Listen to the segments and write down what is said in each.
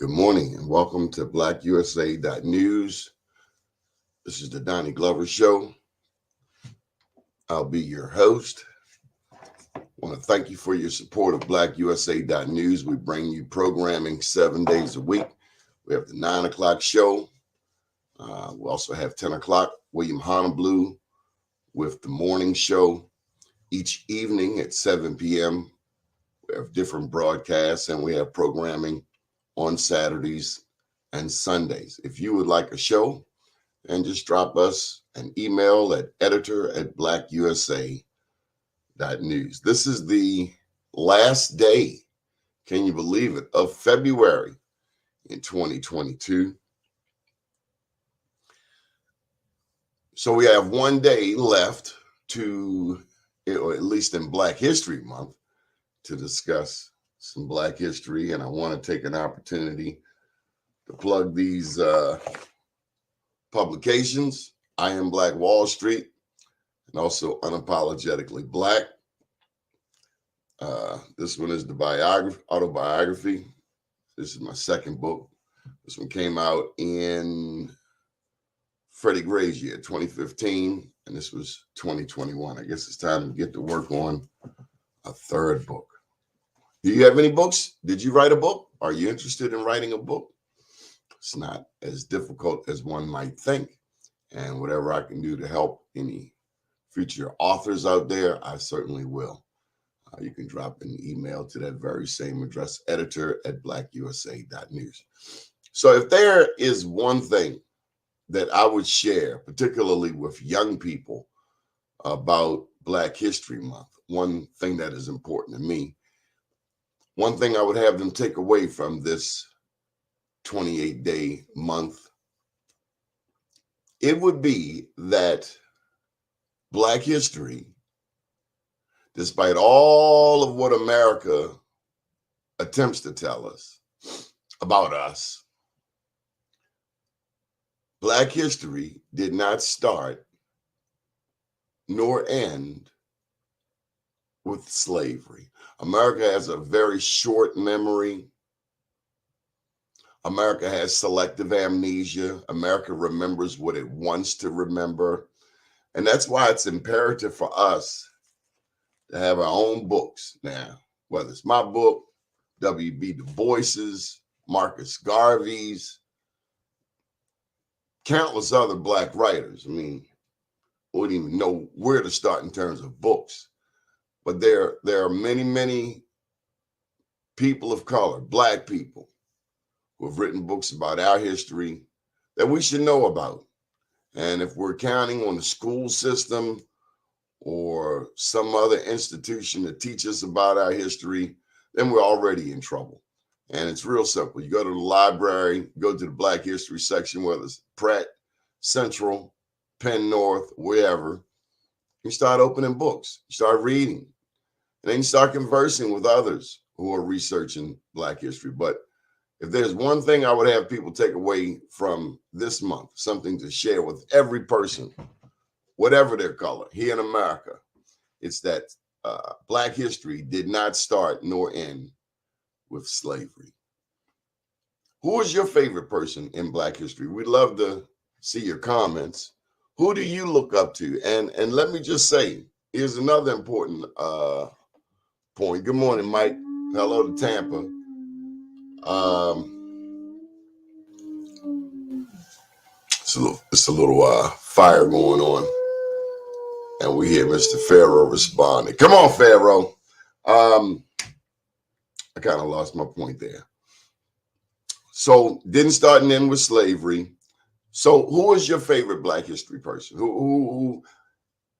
Good morning and welcome to BlackUSA.News. This is the Donnie Glover Show. I'll be your host. I want to thank you for your support of BlackUSA.News. We bring you programming 7 days a week. We have the 9 o'clock show. We also have 10 o'clock, William Honolulu with the morning show. Each evening at 7 p.m., we have different broadcasts and we have programming on Saturdays and Sundays. If you would like a show, then just drop us an email at editor@blackusa.news. This is the last day, can you believe it, of February in 2022. So we have 1 day left to, or at least in Black History Month, to discuss some Black history, and I want to take an opportunity to plug these publications. I Am Black Wall Street, and also Unapologetically Black. This one is the autobiography. This is my second book. This one came out in Freddie Gray's year, 2015, and this was 2021. I guess it's time to get to work on a third book. Do you have any books? Did you write a book? Are you interested in writing a book? It's not as difficult as one might think. And whatever I can do to help any future authors out there, I certainly will. You can drop an email to that very same address, editor@blackusa.news. So if there is one thing that I would share, particularly with young people, about Black History Month, one thing that is important to me, one thing I would have them take away from this 28-day month, it would be that Black history, despite all of what America attempts to tell us about us, Black history did not start nor end with slavery. America has a very short memory. America has selective amnesia. America remembers what it wants to remember. And that's why it's imperative for us to have our own books now, whether it's my book, W.B. Du Bois's, Marcus Garvey's, countless other Black writers. I mean, we wouldn't even know where to start in terms of books. But there are many, many people of color, Black people, who have written books about our history that we should know about. And if we're counting on the school system or some other institution to teach us about our history, then we're already in trouble. And it's real simple. You go to the library, go to the Black History section, whether it's Pratt, Central, Penn North, wherever. You start opening books, you start reading, and then you start conversing with others who are researching Black history. But if there's one thing I would have people take away from this month, something to share with every person, whatever their color, here in America, it's that Black history did not start nor end with slavery. Who is your favorite person in Black history? We'd love to see your comments. Who do you look up to? And let me just say, here's another important point. Good morning, Mike. Hello to Tampa. It's a little fire going on, and we hear Mr. Pharaoh responding. Come on, Pharaoh. I kind of lost my point there. So didn't start and end with slavery. So who is your favorite Black history person? Who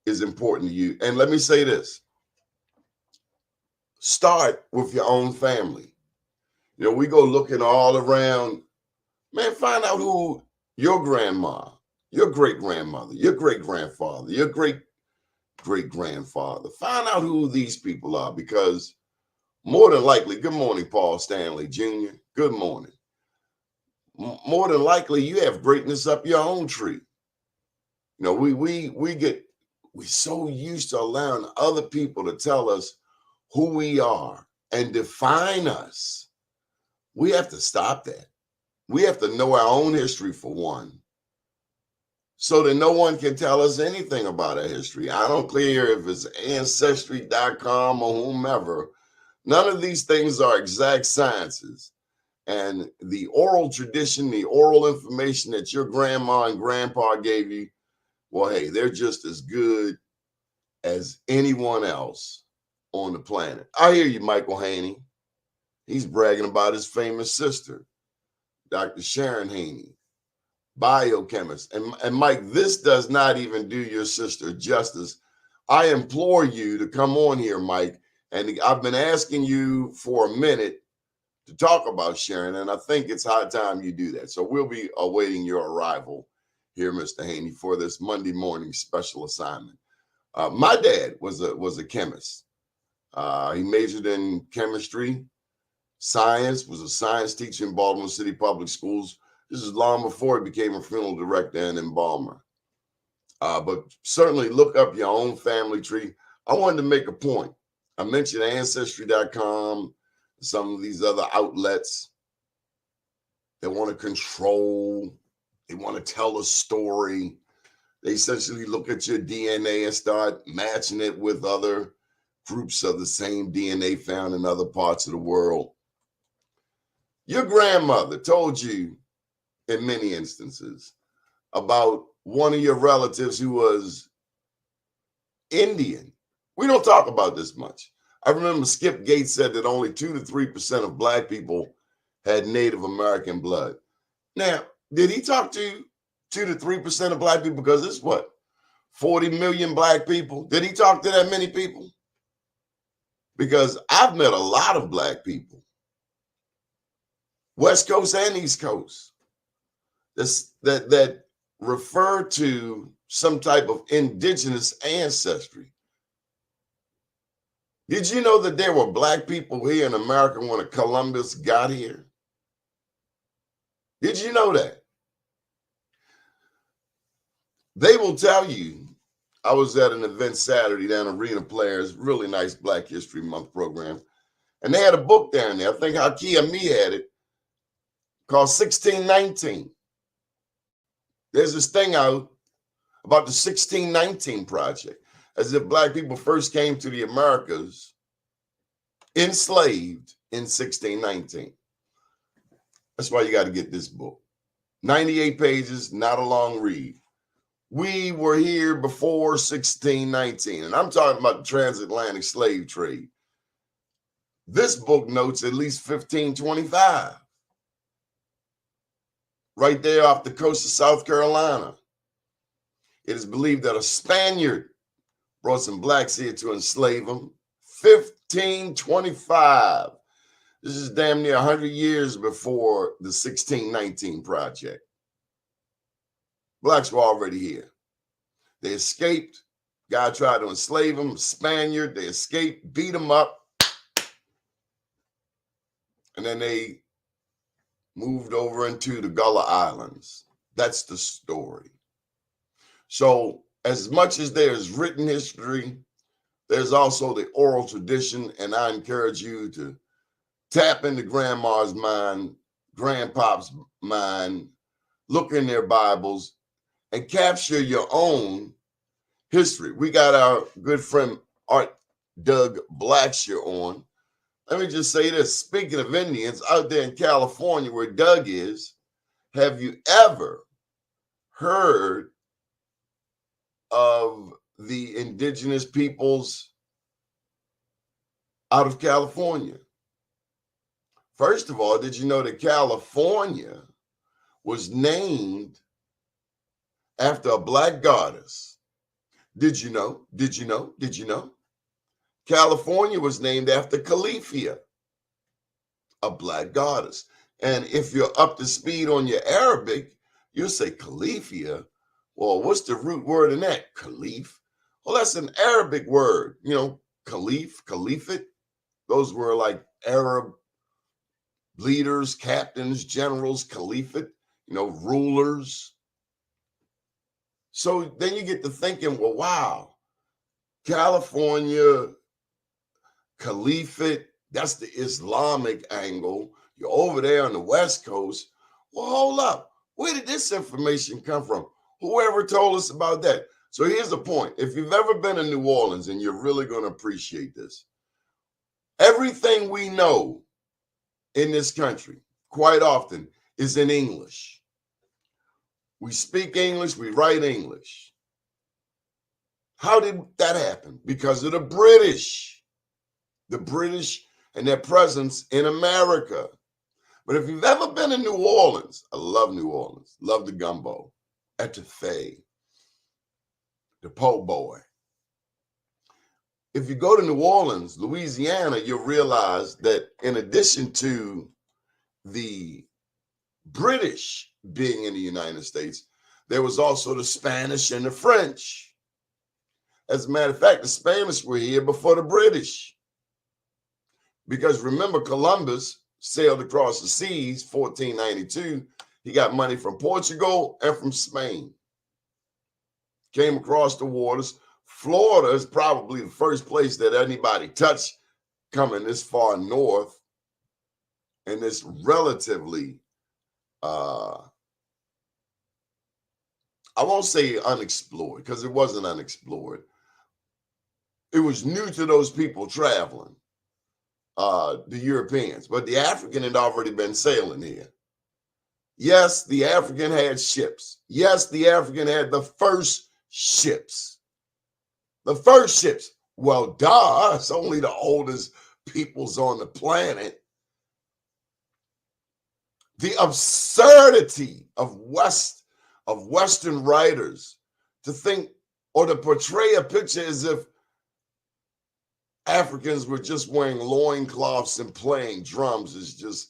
is important to you? And let me say this. Start with your own family. You know, we go looking all around. Man, find out who your grandma, your great-grandmother, your great-grandfather, your great-great-grandfather. Find out who these people are, because more than likely, good morning, Paul Stanley Jr. Good morning. More than likely, you have greatness up your own tree. You know, we're so used to allowing other people to tell us who we are and define us. We have to stop that. We have to know our own history for one, so that no one can tell us anything about our history. I don't care if it's ancestry.com or whomever. None of these things are exact sciences. And the oral tradition, the oral information that your grandma and grandpa gave you, well, hey, they're just as good as anyone else on the planet. I hear you, Michael Haney. He's bragging about his famous sister, Dr. Sharon Haney, biochemist. And Mike, this does not even do your sister justice. I implore you to come on here, Mike. And I've been asking you for a minute to talk about Sharon, and I think it's high time you do that. So we'll be awaiting your arrival here, Mr. Haney, for this Monday morning special assignment. My dad was a chemist. He majored in chemistry, science, was a science teacher in Baltimore City Public Schools. This is long before he became a funeral director and embalmer. But certainly look up your own family tree. I wanted to make a point. I mentioned Ancestry.com, some of these other outlets. They want to control. They want to tell a story. They essentially look at your DNA and start matching it with other groups of the same DNA found in other parts of the world. Your grandmother told you, in many instances, about one of your relatives who was Indian. We don't talk about this much. I remember Skip Gates said that only 2 to 3% of Black people had Native American blood. Now, did he talk to 2 to 3% of Black people? Because it's what, 40 million Black people? Did he talk to that many people? Because I've met a lot of Black people, West Coast and East Coast, that refer to some type of indigenous ancestry. Did you know that there were Black people here in America when Columbus got here? Did you know that? They will tell you. I was at an event Saturday down at Arena Players, really nice Black History Month program. And they had a book down there. I think Haki Ami had it, called 1619. There's this thing out about the 1619 Project, as if Black people first came to the Americas enslaved in 1619. That's why you got to get this book. 98 pages, not a long read. We were here before 1619, and I'm talking about the transatlantic slave trade. This book notes at least 1525. Right there off the coast of South Carolina. It is believed that a Spaniard brought some Blacks here to enslave them. 1525. This is damn near 100 years before the 1619 Project. Blacks were already here. They escaped. Guy tried to enslave them. Spaniard. They escaped, beat them up. And then they moved over into the Gullah Islands. That's the story. So as much as there's written history, there's also the oral tradition. And I encourage you to tap into grandma's mind, grandpop's mind, look in their Bibles, and capture your own history. We got our good friend Art Doug Blackshear on. Let me just say this. Speaking of Indians, out there in California where Doug is, have you ever heard of the indigenous peoples out of California? First of all, did you know that California was named after a Black goddess? Did you know? Did you know? Did you know? California was named after Califia, a Black goddess. And if you're up to speed on your Arabic, you'll say Califia. Well, what's the root word in that? Caliph. Well, that's an Arabic word. You know, Caliph, Caliphate. Those were like Arab leaders, captains, generals, Caliphate, you know, rulers. So then you get to thinking, well, wow, California, Caliphate, that's the Islamic angle. You're over there on the West Coast. Well, hold up. Where did this information come from? Whoever told us about that? So here's the point. If you've ever been in New Orleans, and you're really going to appreciate this, everything we know in this country quite often is in English. We speak English, we write English. How did that happen? Because of the British and their presence in America. But if you've ever been in New Orleans, I love New Orleans, love the gumbo, etouffee, the po' boy. If you go to New Orleans, Louisiana, you'll realize that in addition to the British being in the United States, there was also the Spanish and the French. As a matter of fact, the Spanish were here before the British. Because remember, Columbus sailed across the seas, 1492. He got money from Portugal and from Spain. Came across the waters. Florida is probably the first place that anybody touched coming this far north and this relatively, I won't say unexplored, because it wasn't unexplored. It was new to those people traveling, the Europeans, but the African had already been sailing here. Yes, the African had ships. Yes, the African had the first ships. The first ships. Well, duh, it's only the oldest peoples on the planet. The absurdity of Western writers to think or to portray a picture as if Africans were just wearing loincloths and playing drums is just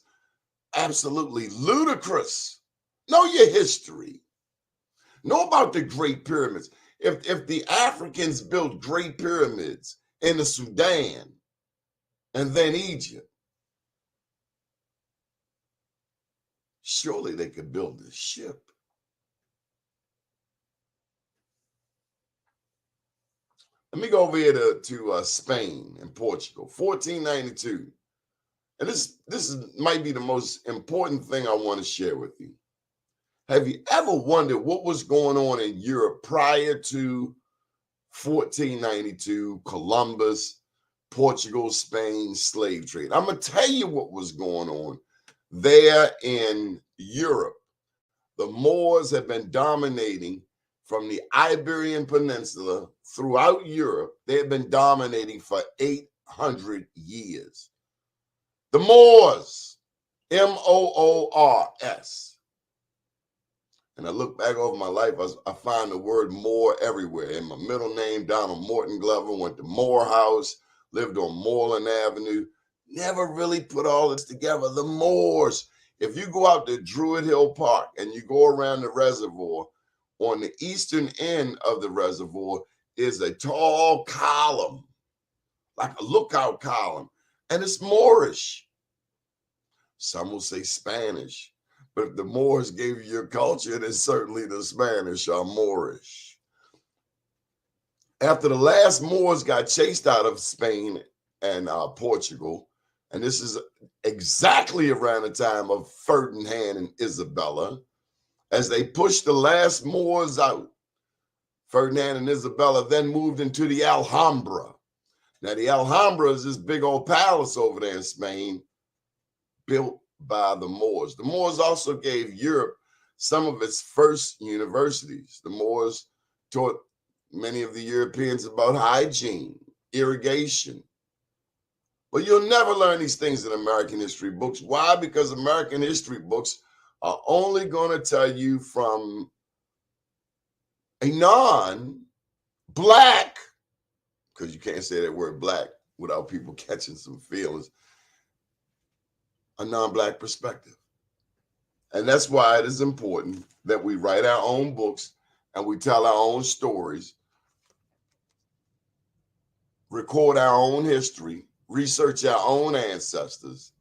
absolutely ludicrous. Know your history. Know about the Great Pyramids. If the Africans built Great Pyramids in the Sudan and then Egypt, surely they could build this ship. Let me go over here to Spain and Portugal, 1492. And this might be the most important thing I want to share with you. Have you ever wondered what was going on in Europe prior to 1492, Columbus, Portugal, Spain, slave trade? I'm going to tell you what was going on there in Europe. The Moors have been dominating from the Iberian Peninsula throughout Europe. They have been dominating for 800 years. The Moors, Moors. And I look back over my life, I find the word Moor everywhere. In my middle name, Donald Morton Glover, went to Morehouse, lived on Moreland Avenue. Never really put all this together. The Moors. If you go out to Druid Hill Park and you go around the reservoir, on the eastern end of the reservoir is a tall column, like a lookout column, and it's Moorish. Some will say Spanish, but if the Moors gave you your culture, then certainly the Spanish are Moorish. After the last Moors got chased out of Spain and Portugal, and this is exactly around the time of Ferdinand and Isabella, as they pushed the last Moors out, Ferdinand and Isabella then moved into the Alhambra. Now, the Alhambra is this big old palace over there in Spain, built by the Moors. The Moors also gave Europe some of its first universities. The Moors taught many of the Europeans about hygiene, irrigation. But you'll never learn these things in American history books. Why? Because American history books are only going to tell you from a non-black, because you can't say that word black without people catching some feelings, a non-black perspective. And that's why it is important that we write our own books and we tell our own stories, record our own history, research our own ancestors.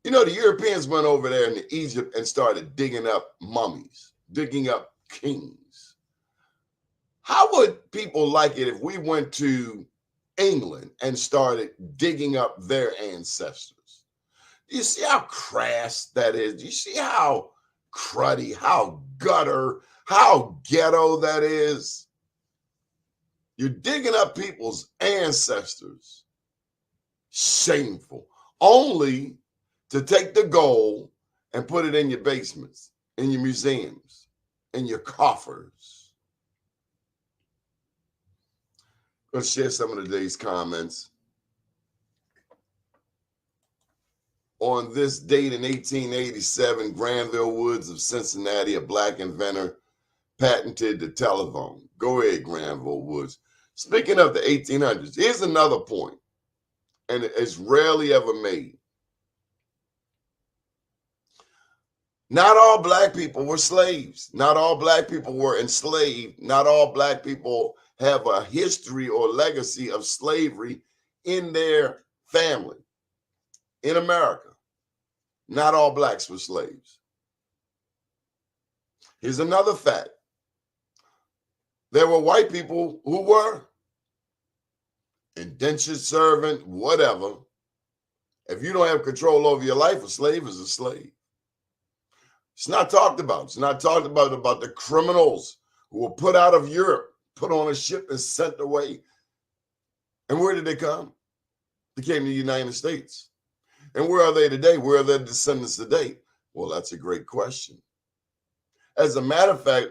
You know, the Europeans went over there into Egypt and started digging up mummies, digging up kings. How would people like it if we went to England and started digging up their ancestors? Do you see how crass that is? Do you see how cruddy, how gutter, how ghetto that is? You're digging up people's ancestors. Shameful. Only to take the gold and put it in your basements, in your museums, in your coffers. Let's share some of today's comments. On this date in 1887, Granville Woods of Cincinnati, a black inventor, patented the telephone. Go ahead, Granville Woods. Speaking of the 1800s, here's another point, and it's rarely ever made. Not all black people were slaves. Not all black people were enslaved. Not all black people have a history or legacy of slavery in their family. In America, not all blacks were slaves. Here's another fact. There were white people who were indentured servant, whatever. If you don't have control over your life, a slave is a slave. It's not talked about. It's not talked about the criminals who were put out of Europe, put on a ship and sent away. And where did they come? They came to the United States. And where are they today? Where are their descendants today? Well, that's a great question. As a matter of fact,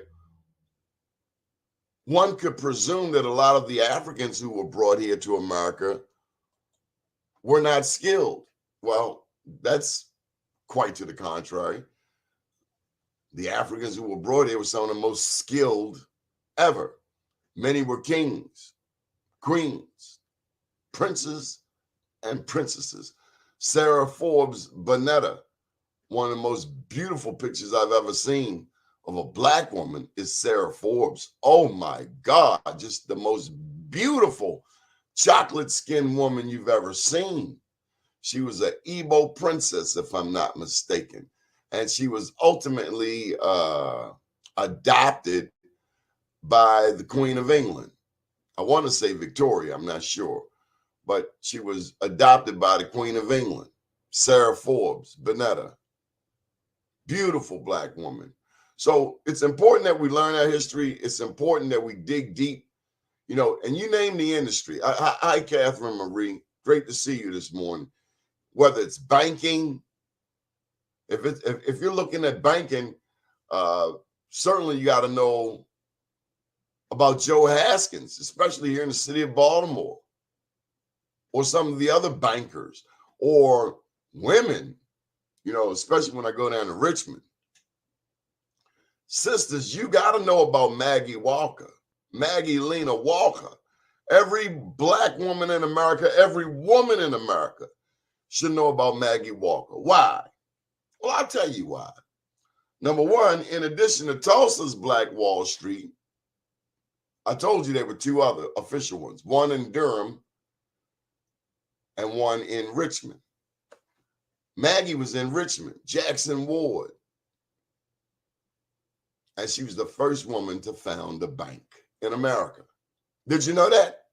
one could presume that a lot of the Africans who were brought here to America were not skilled. Well, that's quite to the contrary. The Africans who were brought here were some of the most skilled ever. Many were kings, queens, princes, and princesses. Sarah Forbes Bonetta, one of the most beautiful pictures I've ever seen of a black woman is Sarah Forbes. Oh my God, just the most beautiful chocolate skinned woman you've ever seen. She was an Igbo princess, if I'm not mistaken. And she was ultimately adopted by the Queen of England. I want to say Victoria, I'm not sure. But she was adopted by the Queen of England, Sarah Forbes Bonetta. Beautiful black woman. So it's important that we learn our history. It's important that we dig deep, and you name the industry. Hi, Catherine Marie. Great to see you this morning. Whether it's banking, if you're looking at banking, certainly you got to know about Joe Haskins, especially here in the city of Baltimore, or some of the other bankers, or women, especially when I go down to Richmond. Sisters, you got to know about Maggie Walker, Maggie Lena Walker. Every black woman in America, every woman in America should know about Maggie Walker. Why? Well, I'll tell you why. Number one, in addition to Tulsa's Black Wall Street, I told you there were two other official ones, one in Durham and one in Richmond. Maggie was in Richmond, Jackson Ward. And she was the first woman to found a bank in America. Did you know that?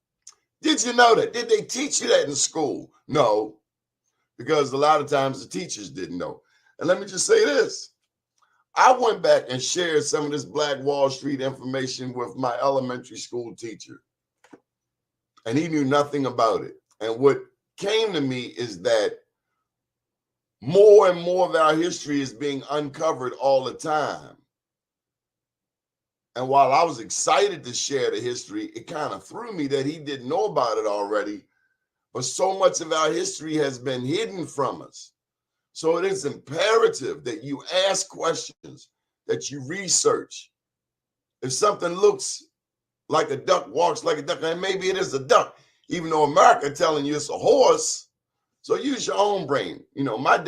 Did you know that? Did they teach you that in school? No, because a lot of times the teachers didn't know. And let me just say this. I went back and shared some of this Black Wall Street information with my elementary school teacher. And he knew nothing about it. And what came to me is that more and more of our history is being uncovered all the time. And while I was excited to share the history, it kind of threw me that he didn't know about it already. But so much of our history has been hidden from us. So it is imperative that you ask questions, that you research. If something looks like a duck, walks like a duck, and maybe it is a duck, even though America telling you it's a horse. So use your own brain. My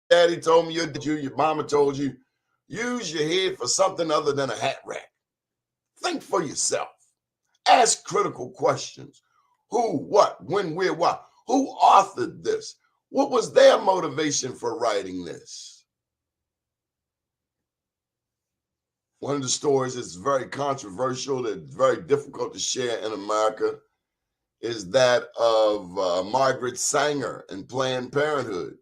daddy told me, your mama told you, use your head for something other than a hat rack. Think for yourself. Ask critical questions. Who, what, when, where, why? Who authored this? What was their motivation for writing this? One of the stories that's very controversial, that's very difficult to share in America, is that of Margaret Sanger and Planned Parenthood.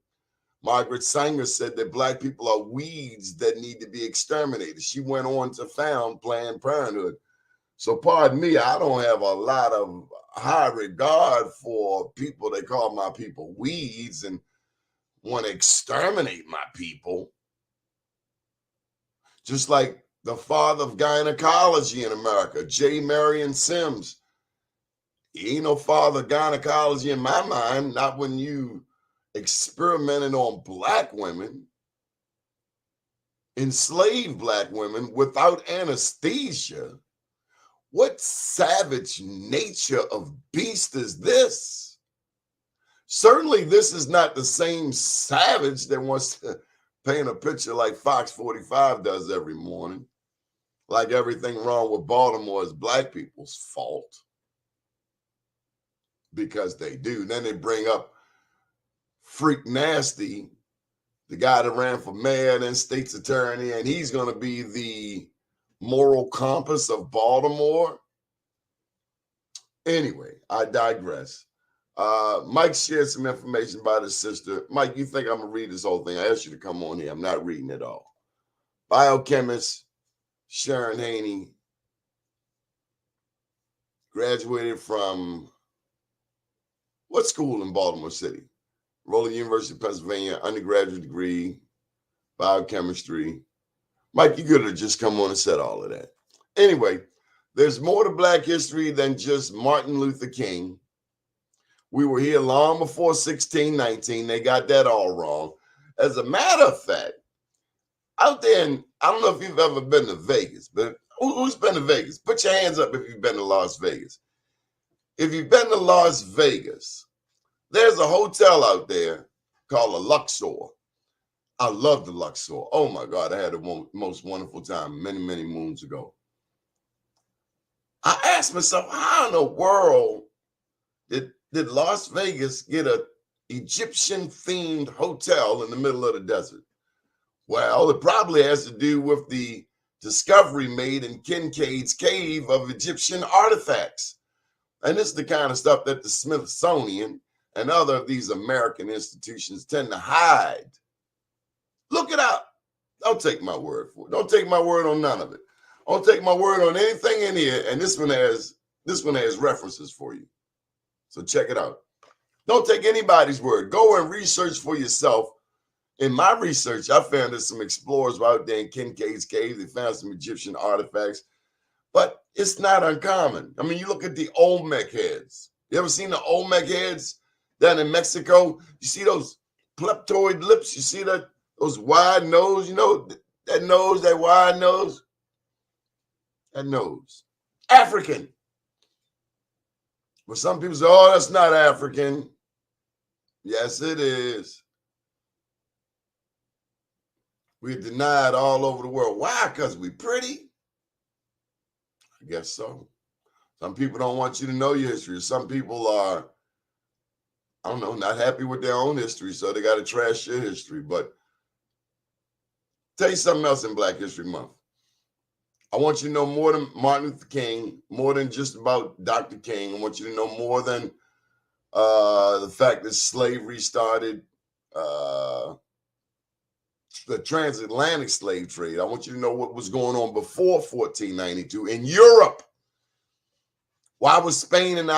Margaret Sanger said that black people are weeds that need to be exterminated. She went on to found Planned Parenthood. So pardon me, I don't have a lot of high regard for people that call my people weeds and want to exterminate my people. Just like the father of gynecology in America, J. Marion Sims. He ain't no father of gynecology in my mind, not when you experimented on black women, enslaved black women without anesthesia. What savage nature of beast is this? Certainly, this is not the same savage that wants to paint a picture like Fox 45 does every morning, like everything wrong with Baltimore is black people's fault, because they do. Then they bring up Freak Nasty, the guy that ran for mayor and state's attorney, and he's going to be the moral compass of Baltimore. Anyway, I digress. Mike shared some information about his sister. Mike, you think I'm going to read this whole thing? I asked you to come on here. I'm not reading it all. Biochemist Sharon Haney graduated from what school in Baltimore City? Rollins University of Pennsylvania, undergraduate degree, biochemistry. Mike, you could have just come on and said all of that. Anyway, there's more to Black history than just Martin Luther King. We were here long before 1619. They got that all wrong. As a matter of fact, out there, and I don't know if you've ever been to Vegas, but who's been to Vegas? Put your hands up if you've been to Las Vegas. If you've been to Las Vegas, there's a hotel out there called a Luxor. I love the Luxor. Oh my God, I had the most wonderful time many, many moons ago. I asked myself, how in the world did Las Vegas get an Egyptian-themed hotel in the middle of the desert? Well, it probably has to do with the discovery made in Kincaid's cave of Egyptian artifacts. And this is the kind of stuff that the Smithsonian and other of these American institutions tend to hide. Look it up. Don't take my word for it. Don't take my word on none of it. Don't take my word on anything in here. And this one has references for you. So check it out. Don't take anybody's word. Go and research for yourself. In my research, I found that some explorers were out there in Kincaid's cave. They found some Egyptian artifacts, but it's not uncommon. I mean, you look at the Olmec heads. You ever seen the Olmec heads down in Mexico? You see those pleptoid lips? You see that those wide nose? You know that nose, that wide nose? That nose. African. But some people say, oh, that's not African. Yes, it is. We're denied all over the world. Why? Because we pretty? I guess so. Some people don't want you to know your history. Some people are, I don't know, not happy with their own history, so they got to trash your history. But tell you something else in Black History Month. I want you to know more than Martin Luther King, more than just about Dr. King. I want you to know more than the fact that slavery started, the transatlantic slave trade. I want you to know what was going on before 1492 in Europe. Why was Spain and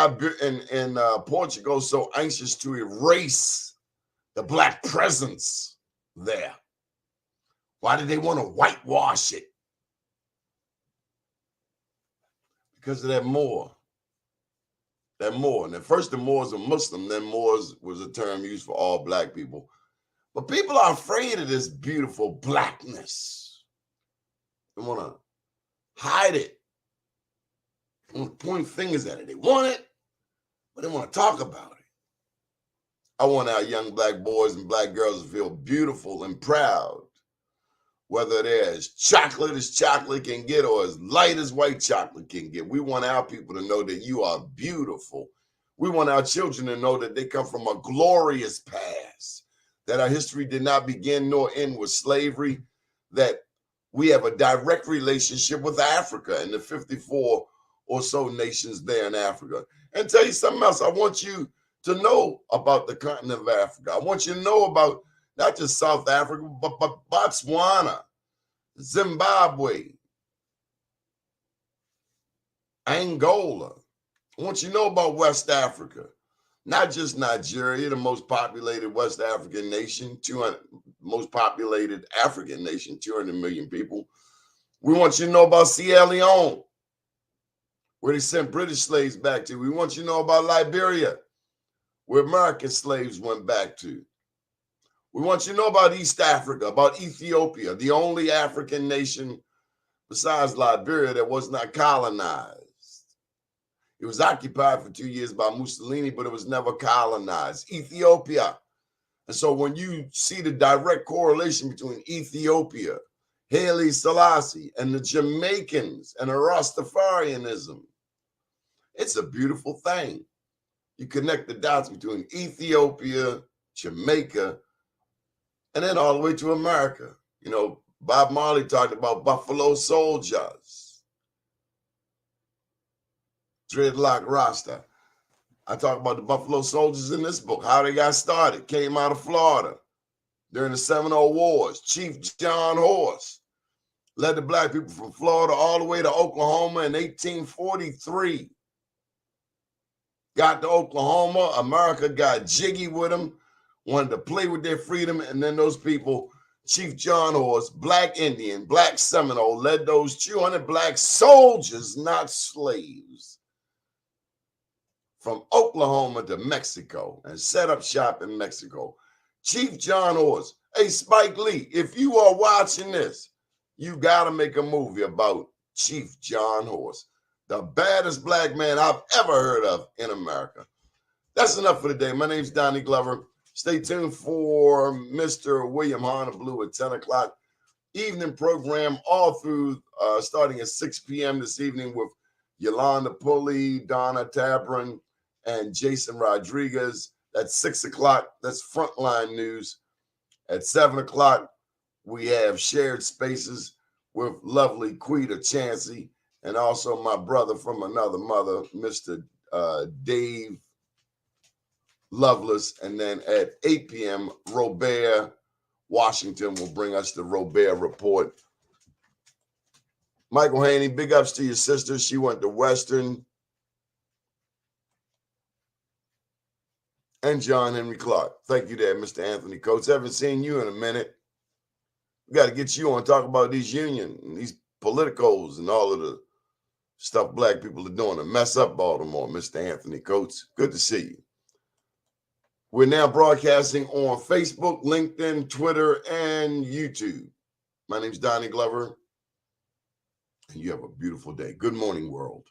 Portugal so anxious to erase the Black presence there? Why did they want to whitewash it? Because of that Moor. That Moor. And at first the Moors were Muslim, then Moors was a term used for all Black people. But people are afraid of this beautiful blackness. They want to hide it. They want to point fingers at it. They want it, but they want to talk about it. I want our young Black boys and Black girls to feel beautiful and proud, whether they're as chocolate can get or as light as white chocolate can get. We want our people to know that you are beautiful. We want our children to know that they come from a glorious past, that our history did not begin nor end with slavery, that we have a direct relationship with Africa and the 54 or so nations there in Africa. And tell you something else, I want you to know about the continent of Africa. I want you to know about not just South Africa, but Botswana, Zimbabwe, Angola. I want you to know about West Africa, not just Nigeria, the most populated West African nation, 200 most populated African nation, 200 million people. We want you to know about Sierra Leone, where they sent British slaves back to. We want you to know about Liberia, where American slaves went back to. We want you to know about East Africa, about Ethiopia, the only African nation besides Liberia that was not colonized. It was occupied for 2 years by Mussolini, but it was never colonized. Ethiopia. And so when you see the direct correlation between Ethiopia, Haile Selassie, and the Jamaicans and the Rastafarianism, it's a beautiful thing. You connect the dots between Ethiopia, Jamaica, and then all the way to America. You know, Bob Marley talked about Buffalo Soldiers. Dreadlock Rasta. I talk about the Buffalo Soldiers in this book, how they got started. Came out of Florida during the Seminole Wars. Chief John Horse led the black people from Florida all the way to Oklahoma in 1843. Got to Oklahoma, America got jiggy with them, wanted to play with their freedom, and then those people, Chief John Horse, black Indian, black Seminole, led those 200 black soldiers, not slaves, from Oklahoma to Mexico and set up shop in Mexico. Chief John Horse. Hey, Spike Lee, if you are watching this, you got to make a movie about Chief John Horse, the baddest black man I've ever heard of in America. That's enough for today. My name's Donnie Glover. Stay tuned for Mr. William Honolulu at 10 o'clock. Evening program all through, starting at 6 p.m. this evening with Yolanda Pulley, Donna Tabron, and Jason Rodriguez. That's 6 o'clock. That's Frontline News. At 7 o'clock, we have Shared Spaces with lovely Quita Chansey and also my brother from another mother, Mr. Dave Lovelace. And then at 8 p.m., Robert Washington will bring us the Robert Report. Michael Haney, big ups to your sister. She went to Western. And John Henry Clark. Thank you there, Mr. Anthony Coates. Haven't seen you in a minute. We got to get you on, talk about these union and these politicos and all of the stuff black people are doing to mess up Baltimore, Mr. Anthony Coates. Good to see you. We're now broadcasting on Facebook, LinkedIn, Twitter, and YouTube. My name's Donnie Glover, and you have a beautiful day. Good morning, world.